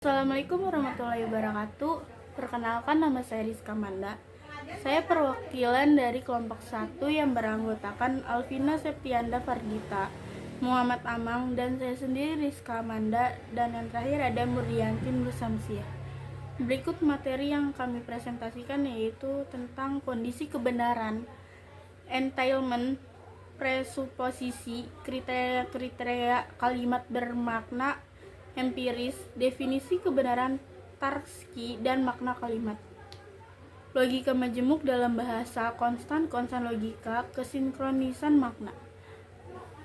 Assalamualaikum warahmatullahi wabarakatuh. Perkenalkan, nama saya Rizka Manda. Saya perwakilan dari kelompok 1 yang beranggotakan Alvina Septianda Fardita, Muhammad Amang, dan saya sendiri Rizka Manda, dan yang terakhir ada Murdianti Nur Samsiah. Berikut materi yang kami presentasikan yaitu tentang kondisi kebenaran, entailment, presuposisi, kriteria-kriteria kalimat bermakna empiris, definisi kebenaran Tarski, dan makna kalimat. Logika majemuk dalam bahasa, konstan logika, kesinkronisan makna.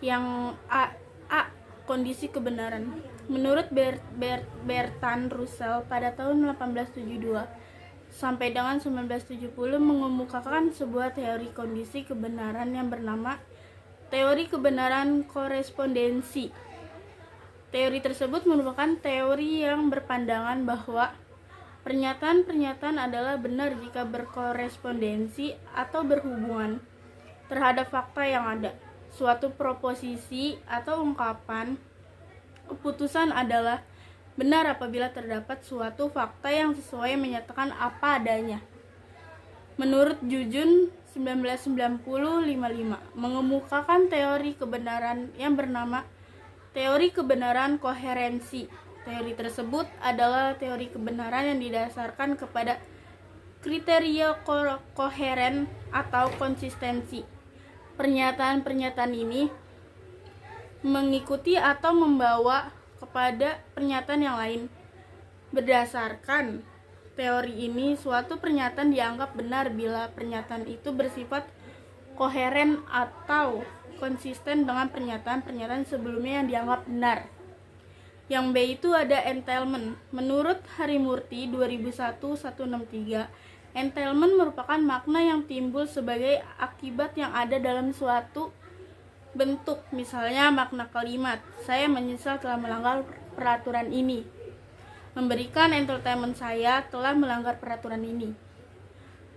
Yang A. Kondisi kebenaran. Menurut Bertrand Russell pada tahun 1872 sampai dengan 1970 mengemukakan sebuah teori kondisi kebenaran yang bernama teori kebenaran korespondensi. Teori tersebut merupakan teori yang berpandangan bahwa pernyataan-pernyataan adalah benar jika berkorespondensi atau berhubungan terhadap fakta yang ada. Suatu proposisi atau ungkapan keputusan adalah benar apabila terdapat suatu fakta yang sesuai menyatakan apa adanya. Menurut Jujun 1990-55 mengemukakan teori kebenaran yang bernama teori kebenaran koherensi. Teori tersebut adalah teori kebenaran yang didasarkan kepada kriteria koheren atau konsistensi. Pernyataan-pernyataan ini mengikuti atau membawa kepada pernyataan yang lain. Berdasarkan teori ini, suatu pernyataan dianggap benar bila pernyataan itu bersifat koheren atau konsisten dengan pernyataan-pernyataan sebelumnya yang dianggap benar. Yang B itu ada entailment. Menurut Harimurti 2001-163, entailment merupakan makna yang timbul sebagai akibat yang ada dalam suatu bentuk. Misalnya makna kalimat, saya menyesal telah melanggar peraturan ini. Memberikan entailment, saya telah melanggar peraturan ini.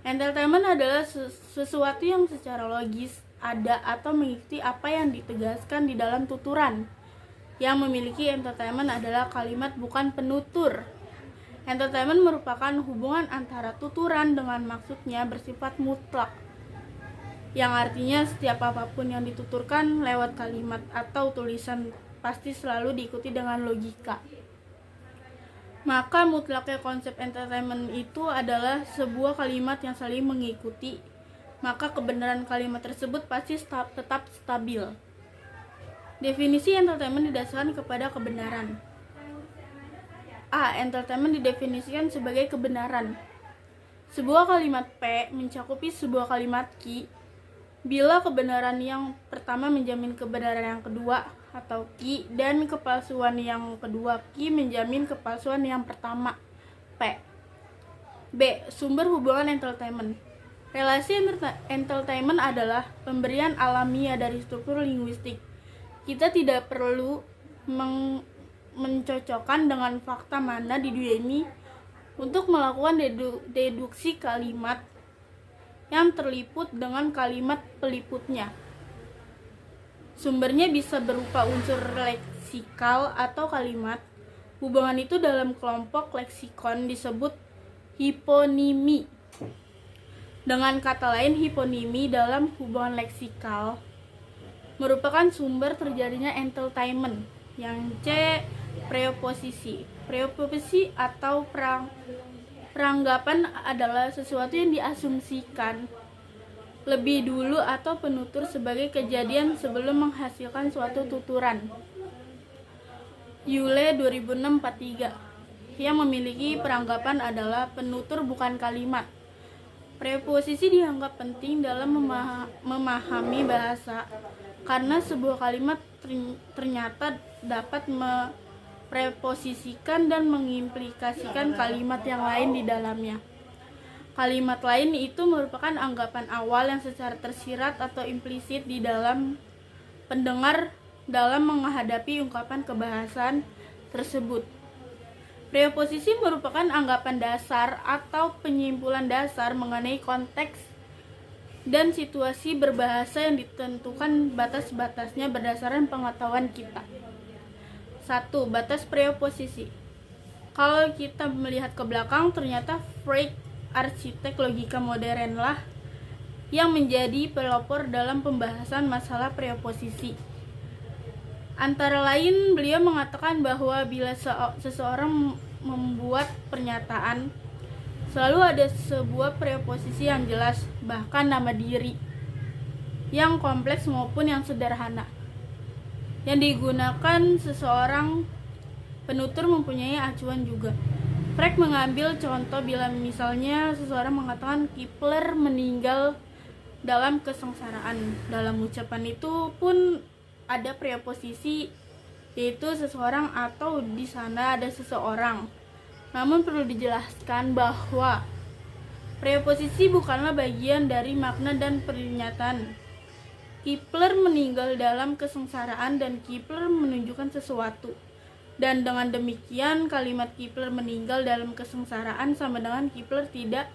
Entailment adalah sesuatu yang secara logis ada atau mengikuti apa yang ditegaskan di dalam tuturan. Yang memiliki entailment adalah kalimat, bukan penutur. Entailment merupakan hubungan antara tuturan dengan maksudnya bersifat mutlak, yang artinya setiap apapun yang dituturkan lewat kalimat atau tulisan pasti selalu diikuti dengan logika. Maka mutlaknya konsep entailment itu adalah sebuah kalimat yang saling mengikuti, maka kebenaran kalimat tersebut pasti tetap stabil. Definisi entailment didasarkan kepada kebenaran. A. Entailment didefinisikan sebagai kebenaran. Sebuah kalimat P mencakupi sebuah kalimat Q bila kebenaran yang pertama menjamin kebenaran yang kedua atau Q, dan kepalsuan yang kedua Q menjamin kepalsuan yang pertama P. B. Sumber hubungan entailment. Relasi entailment adalah pemberian alamiah dari struktur linguistik. Kita tidak perlu mencocokkan dengan fakta mana di dunia ini untuk melakukan deduksi kalimat yang terliput dengan kalimat peliputnya. Sumbernya bisa berupa unsur leksikal atau kalimat. Hubungan itu dalam kelompok leksikon disebut hiponimi. Dengan kata lain, hiponimi dalam hubungan leksikal merupakan sumber terjadinya entailment. Yang C. Preoposisi. Preoposisi atau peranggapan adalah sesuatu yang diasumsikan lebih dulu atau penutur sebagai kejadian sebelum menghasilkan suatu tuturan. Yule 2006-43 yang memiliki peranggapan adalah penutur bukan kalimat. Preposisi dianggap penting dalam memahami bahasa karena sebuah kalimat ternyata dapat preposisikan dan mengimplikasikan kalimat yang lain di dalamnya. Kalimat lain itu merupakan anggapan awal yang secara tersirat atau implisit di dalam pendengar dalam menghadapi ungkapan kebahasan tersebut. Preposisi merupakan anggapan dasar atau penyimpulan dasar mengenai konteks dan situasi berbahasa yang ditentukan batas-batasnya berdasarkan pengetahuan kita. 1. Batas preposisi. Kalau kita melihat ke belakang, ternyata Frege, arsitek logika modern lah yang menjadi pelopor dalam pembahasan masalah preposisi. Antara lain, beliau mengatakan bahwa bila seseorang membuat pernyataan, selalu ada sebuah preposisi yang jelas, bahkan nama diri, yang kompleks maupun yang sederhana, yang digunakan seseorang penutur mempunyai acuan juga. Frege mengambil contoh bila misalnya seseorang mengatakan Kepler meninggal dalam kesengsaraan. Dalam ucapan itu pun ada preposisi, yaitu seseorang atau di sana ada seseorang. Namun perlu dijelaskan bahwa preposisi bukanlah bagian dari makna dan pernyataan. Kepler meninggal dalam kesengsaraan dan Kepler menunjukkan sesuatu. Dan dengan demikian kalimat Kepler meninggal dalam kesengsaraan sama dengan Kepler tidak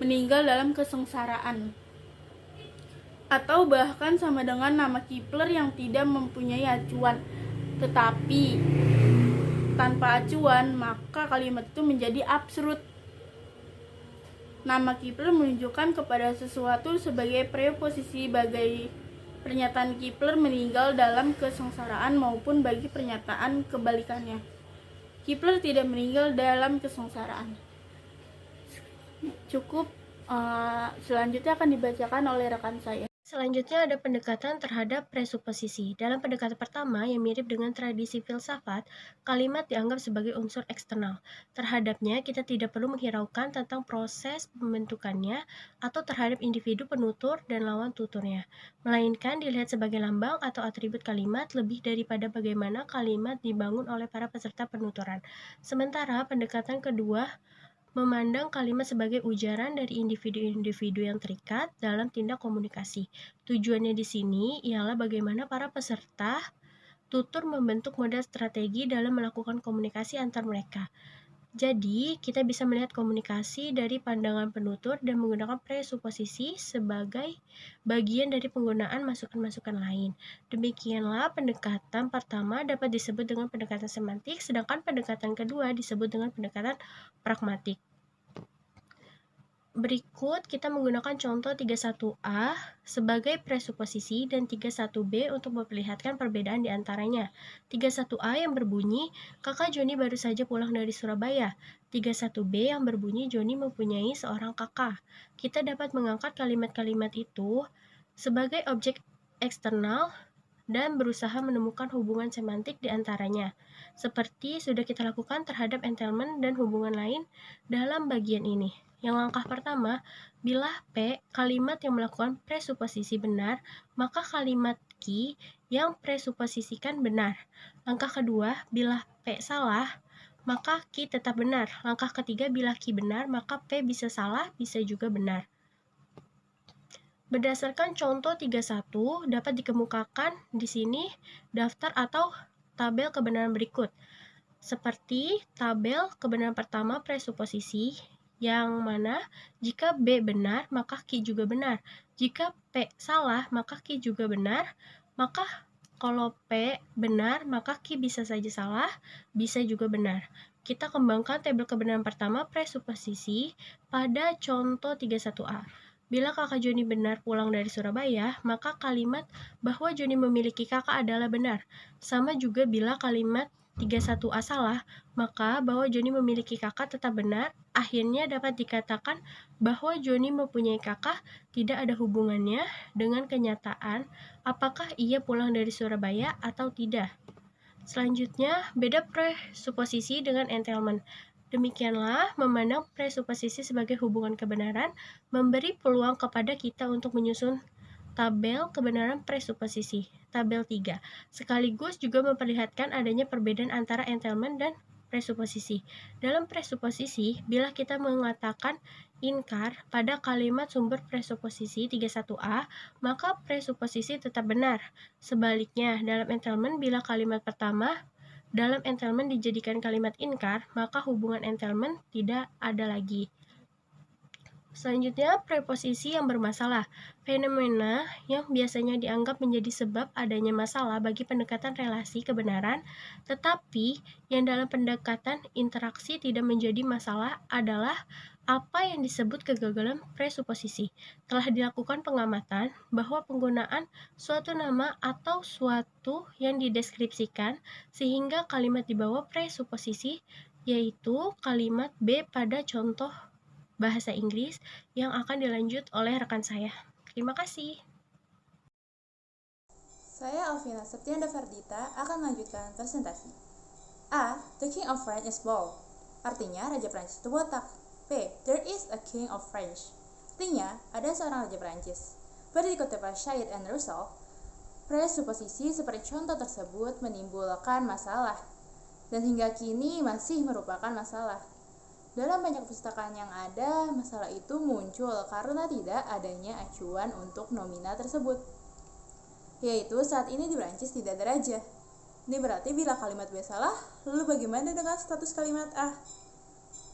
meninggal dalam kesengsaraan. Atau bahkan sama dengan nama Kepler yang tidak mempunyai acuan. Tetapi tanpa acuan, maka kalimat itu menjadi absurd. Nama Kepler menunjukkan kepada sesuatu sebagai preposisi bagi pernyataan Kepler meninggal dalam kesengsaraan maupun bagi pernyataan kebalikannya. Kepler tidak meninggal dalam kesengsaraan. Cukup, selanjutnya akan dibacakan oleh rekan saya. Selanjutnya ada pendekatan terhadap presuposisi. Dalam pendekatan pertama yang mirip dengan tradisi filsafat, kalimat dianggap sebagai unsur eksternal. Terhadapnya, kita tidak perlu menghiraukan tentang proses pembentukannya atau terhadap individu penutur dan lawan tuturnya, melainkan dilihat sebagai lambang atau atribut kalimat lebih daripada bagaimana kalimat dibangun oleh para peserta penuturan. Sementara pendekatan kedua memandang kalimat sebagai ujaran dari individu-individu yang terikat dalam tindak komunikasi. Tujuannya di sini ialah bagaimana para peserta tutur membentuk model strategi dalam melakukan komunikasi antar mereka. Jadi, kita bisa melihat komunikasi dari pandangan penutur dan menggunakan presuposisi sebagai bagian dari penggunaan masukan-masukan lain. Demikianlah pendekatan pertama dapat disebut dengan pendekatan semantik, sedangkan pendekatan kedua disebut dengan pendekatan pragmatik. Berikut kita menggunakan contoh 31A sebagai presuposisi dan 31B untuk memperlihatkan perbedaan di antaranya. 31A yang berbunyi, kakak Joni baru saja pulang dari Surabaya. 31B yang berbunyi, Joni mempunyai seorang kakak. Kita dapat mengangkat kalimat-kalimat itu sebagai objek eksternal dan berusaha menemukan hubungan semantik di antaranya, seperti sudah kita lakukan terhadap entailment dan hubungan lain dalam bagian ini. Yang langkah pertama, bila P kalimat yang melakukan presuposisi benar, maka kalimat Q yang presuposisikan benar. Langkah kedua, bila P salah, maka Q tetap benar. Langkah ketiga, bila Q benar, maka P bisa salah, bisa juga benar. Berdasarkan contoh 31, dapat dikemukakan di sini daftar atau tabel kebenaran berikut. Seperti tabel kebenaran pertama presuposisi, yang mana jika B benar, maka Q juga benar. Jika P salah, maka Q juga benar. Maka kalau P benar, maka Q bisa saja salah, bisa juga benar. Kita kembangkan tabel kebenaran pertama presuposisi pada contoh 31A. Bila kakak Joni benar pulang dari Surabaya, maka kalimat bahwa Joni memiliki kakak adalah benar. Sama juga bila kalimat 31A salah, maka bahwa Joni memiliki kakak tetap benar. Akhirnya dapat dikatakan bahwa Joni mempunyai kakak tidak ada hubungannya dengan kenyataan apakah ia pulang dari Surabaya atau tidak. Selanjutnya, beda presuposisi dengan entailment. Demikianlah, memandang presuposisi sebagai hubungan kebenaran memberi peluang kepada kita untuk menyusun tabel kebenaran presuposisi, tabel 3, sekaligus juga memperlihatkan adanya perbedaan antara entailment dan presuposisi. Dalam presuposisi, bila kita mengatakan inkar pada kalimat sumber presuposisi 31A, maka presuposisi tetap benar. Sebaliknya, dalam entailment, bila kalimat pertama dalam entailment dijadikan kalimat inkar, maka hubungan entailment tidak ada lagi. Selanjutnya, preposisi yang bermasalah. Fenomena yang biasanya dianggap menjadi sebab adanya masalah bagi pendekatan relasi kebenaran, tetapi yang dalam pendekatan interaksi tidak menjadi masalah adalah apa yang disebut kegagalan presuposisi. Telah dilakukan pengamatan bahwa penggunaan suatu nama atau suatu yang dideskripsikan sehingga kalimat di bawah presuposisi, yaitu kalimat B pada contoh bahasa Inggris yang akan dilanjut oleh rekan saya. Terima kasih. Saya Alvina Septianda Fardita akan melanjutkan presentasi. A. The King of France is bald. Artinya, Raja Prancis itu botak. B. There is a King of France. Artinya, ada seorang Raja Prancis. Pada dikutip oleh Shahid and Russell, presuposisi seperti contoh tersebut menimbulkan masalah, dan hingga kini masih merupakan masalah. Dalam banyak perpustakaan yang ada, masalah itu muncul karena tidak adanya acuan untuk nomina tersebut. Yaitu saat ini di Prancis tidak ada raja. Ini berarti bila kalimat B salah, lalu bagaimana dengan status kalimat A?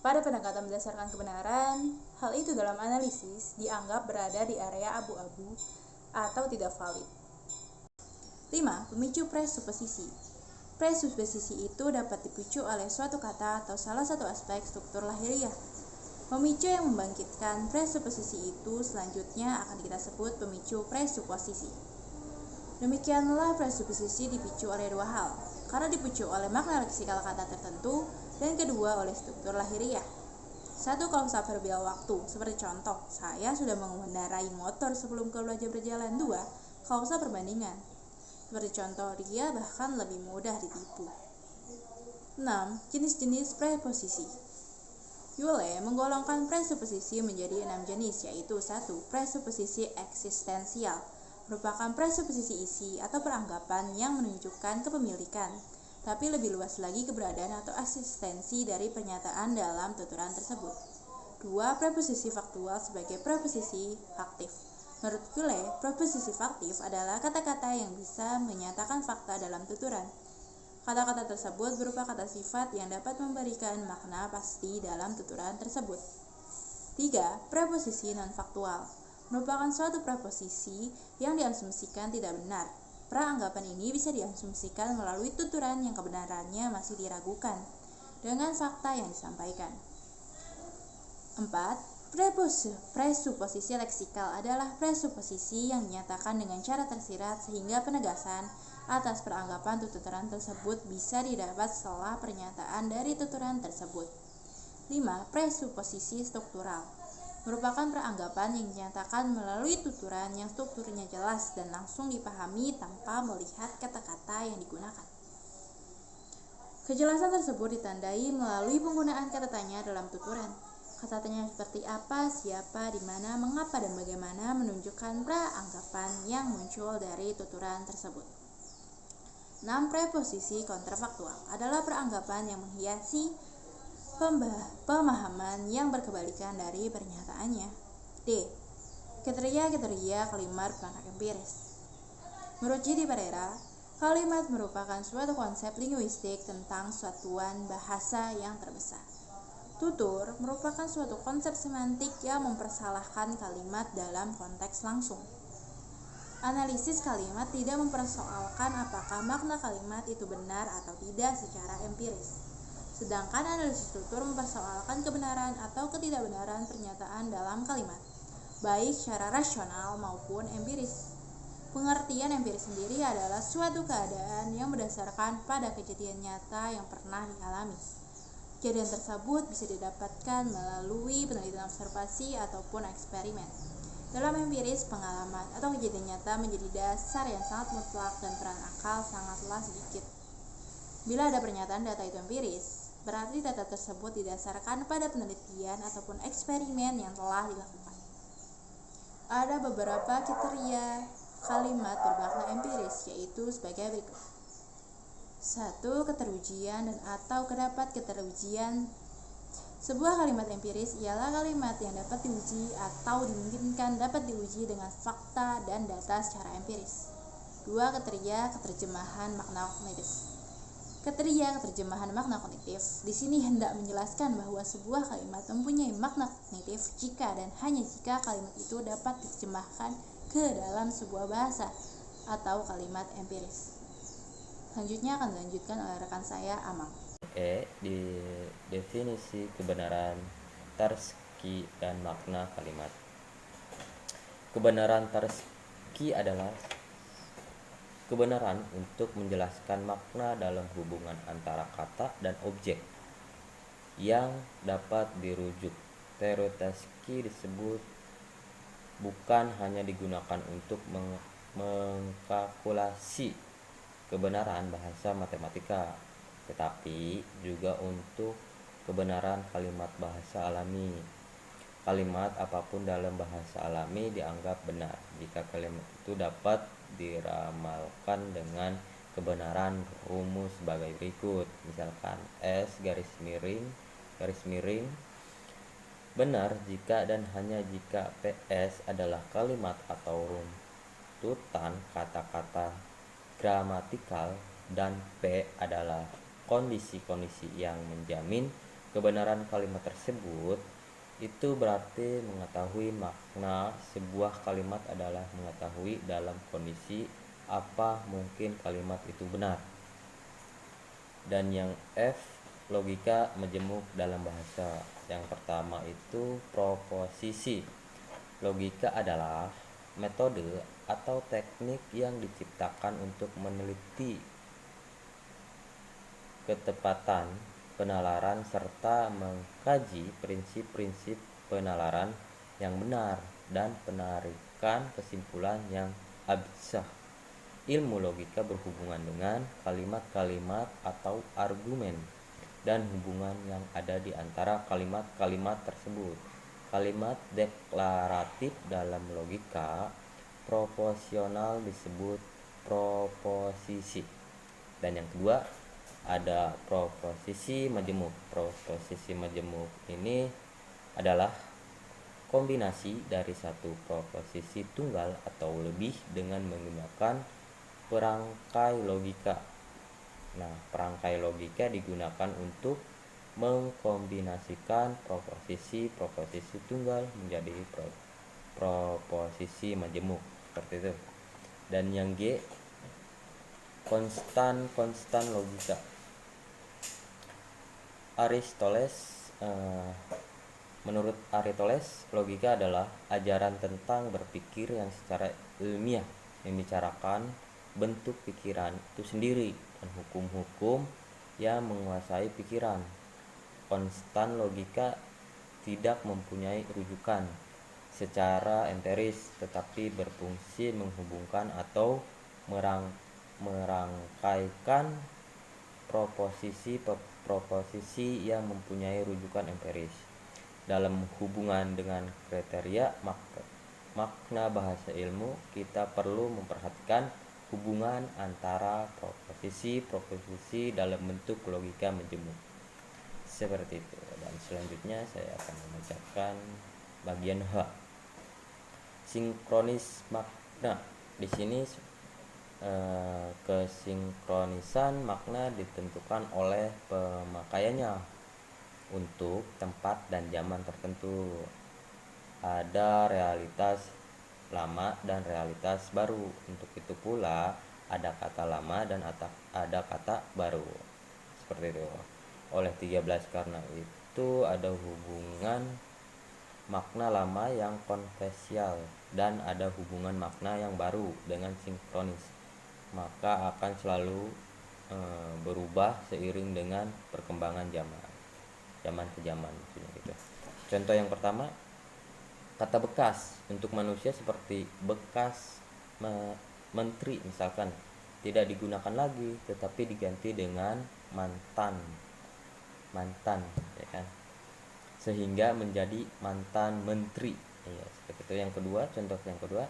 Pada pendekatan berdasarkan kebenaran, hal itu dalam analisis dianggap berada di area abu-abu atau tidak valid. 5. Pemicu presuposisi. Presuposisi itu dapat dipicu oleh suatu kata atau salah satu aspek struktur lahiriah. Pemicu yang membangkitkan presuposisi itu selanjutnya akan kita sebut pemicu presuposisi. Demikianlah presuposisi dipicu oleh dua hal, karena dipicu oleh makna leksikal kata tertentu, dan kedua oleh struktur lahiriah. Satu, klausa verbal waktu, seperti contoh, saya sudah mengendarai motor sebelum kau belajar berjalan. 2, klausa perbandingan, seperti contoh, dia bahkan lebih mudah ditipu. 6. Jenis-jenis preposisi. Yule menggolongkan presuposisi menjadi 6 jenis, yaitu 1. Presuposisi eksistensial, merupakan presuposisi isi atau peranggapan yang menunjukkan kepemilikan, tapi lebih luas lagi keberadaan atau eksistensi dari pernyataan dalam tuturan tersebut. 2. Preposisi faktual sebagai preposisi faktif. Menurut Yule, preposisi faktif adalah kata-kata yang bisa menyatakan fakta dalam tuturan. Kata-kata tersebut berupa kata sifat yang dapat memberikan makna pasti dalam tuturan tersebut. 3. Preposisi non-faktual, merupakan suatu preposisi yang diasumsikan tidak benar. Peranggapan ini bisa diasumsikan melalui tuturan yang kebenarannya masih diragukan dengan fakta yang disampaikan. 4. Presuposisi leksikal adalah presuposisi yang dinyatakan dengan cara tersirat sehingga penegasan atas peranggapan tuturan tersebut bisa didapat setelah pernyataan dari tuturan tersebut. 5. Presuposisi struktural, merupakan peranggapan yang dinyatakan melalui tuturan yang strukturnya jelas dan langsung dipahami tanpa melihat kata-kata yang digunakan. Kejelasan tersebut ditandai melalui penggunaan kata tanya dalam tuturan. Kata tanya seperti apa, siapa, di mana, mengapa, dan bagaimana menunjukkan peranggapan yang muncul dari tuturan tersebut. 6. Preposisi kontrafaktual adalah peranggapan yang menghiasi pemahaman yang berkebalikan dari pernyataannya. D. Kriteria kalimat perangkat empiris. Menurut J.D. Pereira, kalimat merupakan suatu konsep linguistik tentang satuan bahasa yang terbesar. Tutur merupakan suatu konsep semantik yang mempersalahkan kalimat dalam konteks langsung. Analisis kalimat tidak mempersoalkan apakah makna kalimat itu benar atau tidak secara empiris. Sedangkan analisis tutur mempersoalkan kebenaran atau ketidakbenaran pernyataan dalam kalimat, baik secara rasional maupun empiris. Pengertian empiris sendiri adalah suatu keadaan yang berdasarkan pada kejadian nyata yang pernah dialami. Kejadian tersebut bisa didapatkan melalui penelitian observasi ataupun eksperimen. Dalam empiris, pengalaman atau kejadian nyata menjadi dasar yang sangat mutlak dan peran akal sangatlah sedikit. Bila ada pernyataan data itu empiris, berarti data tersebut didasarkan pada penelitian ataupun eksperimen yang telah dilakukan. Ada beberapa kriteria kalimat bermakna empiris, yaitu sebagai berikut. 1. Keterujian dan atau kedapat keterujian. Sebuah kalimat empiris ialah kalimat yang dapat diuji atau dimungkinkan dapat diuji dengan fakta dan data secara empiris. 2. Keterjemahan makna kognitif. Kriteria terjemahan makna kognitif di sini hendak menjelaskan bahwa sebuah kalimat mempunyai makna kognitif jika dan hanya jika kalimat itu dapat diterjemahkan ke dalam sebuah bahasa atau kalimat empiris. Selanjutnya akan dilanjutkan oleh rekan saya, Amang. Di definisi kebenaran Tarski dan makna kalimat. Kebenaran Tarski adalah kebenaran untuk menjelaskan makna dalam hubungan antara kata dan objek yang dapat dirujuk. Teori Tarski disebut bukan hanya digunakan untuk mengkalkulasi kebenaran bahasa matematika, tetapi juga untuk kebenaran kalimat bahasa alami. Kalimat apapun dalam bahasa alami dianggap benar jika kalimat itu dapat diramalkan dengan kebenaran rumus sebagai berikut. Misalkan S garis miring benar jika dan hanya jika PS adalah kalimat atau runtutan kata-kata gramatikal dan P adalah kondisi-kondisi yang menjamin kebenaran kalimat tersebut. Itu berarti mengetahui makna sebuah kalimat adalah mengetahui dalam kondisi apa mungkin kalimat itu benar. Dan yang F, logika majemuk dalam bahasa. Yang pertama itu proposisi. Logika adalah metode atau teknik yang diciptakan untuk meneliti ketepatan penalaran serta mengkaji prinsip-prinsip penalaran yang benar dan penarikan kesimpulan yang absah. Ilmu logika berhubungan dengan kalimat-kalimat atau argumen dan hubungan yang ada di antara kalimat-kalimat tersebut. Kalimat deklaratif dalam logika proporsional disebut proposisi. Dan yang kedua ada proposisi majemuk. Proposisi majemuk ini adalah kombinasi dari satu proposisi tunggal atau lebih dengan menggunakan perangkai logika. Nah, perangkai logika digunakan untuk mengkombinasikan proposisi tunggal menjadi proposisi majemuk, seperti itu. Dan yang G, konstan logika. Menurut Aristoteles, logika adalah ajaran tentang berpikir yang secara ilmiah membicarakan bentuk pikiran itu sendiri dan hukum-hukum yang menguasai pikiran. Konstan logika tidak mempunyai rujukan secara empiris, tetapi berfungsi menghubungkan atau merangkaikan proposisi yang mempunyai rujukan empiris. Dalam hubungan dengan kriteria makna bahasa ilmu, kita perlu memperhatikan hubungan antara proposisi dalam bentuk logika majemuk. Seperti itu. Dan selanjutnya saya akan membacakan bagian H. Sinkronis makna. Di sini kesinkronisan makna ditentukan oleh pemakaiannya untuk tempat dan zaman tertentu. Ada realitas lama dan realitas baru. Untuk itu pula ada kata lama dan ada kata baru. Seperti itu. Oleh 13 karena itu ada hubungan makna lama yang konvensional dan ada hubungan makna yang baru dengan sinkronis. Maka akan selalu berubah seiring dengan perkembangan zaman ke zaman gitu. Contoh yang pertama, kata bekas untuk manusia seperti bekas menteri misalkan tidak digunakan lagi, tetapi diganti dengan mantan ya kan, sehingga menjadi mantan menteri ya, seperti itu. Yang kedua, contoh yang kedua,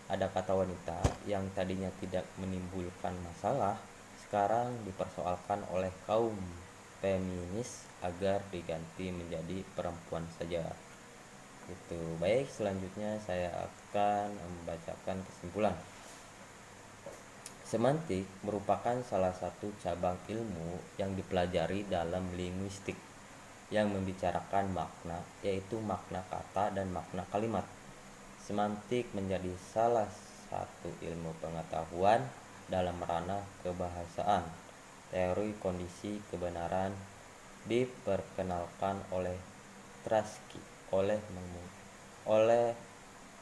ada kata wanita yang tadinya tidak menimbulkan masalah sekarang dipersoalkan oleh kaum feminis agar diganti menjadi perempuan saja. Itu. Baik, selanjutnya saya akan membacakan kesimpulan. Semantik merupakan salah satu cabang ilmu yang dipelajari dalam linguistik yang membicarakan makna, yaitu makna kata dan makna kalimat. Semantik menjadi salah satu ilmu pengetahuan dalam ranah kebahasaan. Teori kondisi kebenaran diperkenalkan oleh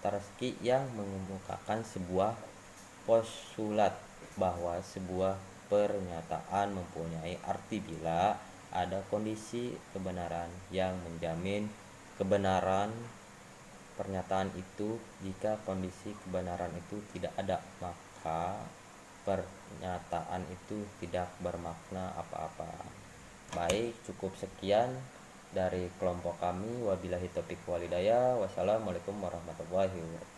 Tarski yang mengemukakan sebuah postulat bahwa sebuah pernyataan mempunyai arti bila ada kondisi kebenaran yang menjamin kebenaran pernyataan itu. Jika kondisi kebenaran itu tidak ada, maka pernyataan itu tidak bermakna apa-apa. Baik, cukup sekian dari kelompok kami. Wabillahi taufiq walhidayah. Wassalamualaikum warahmatullahi wabarakatuh.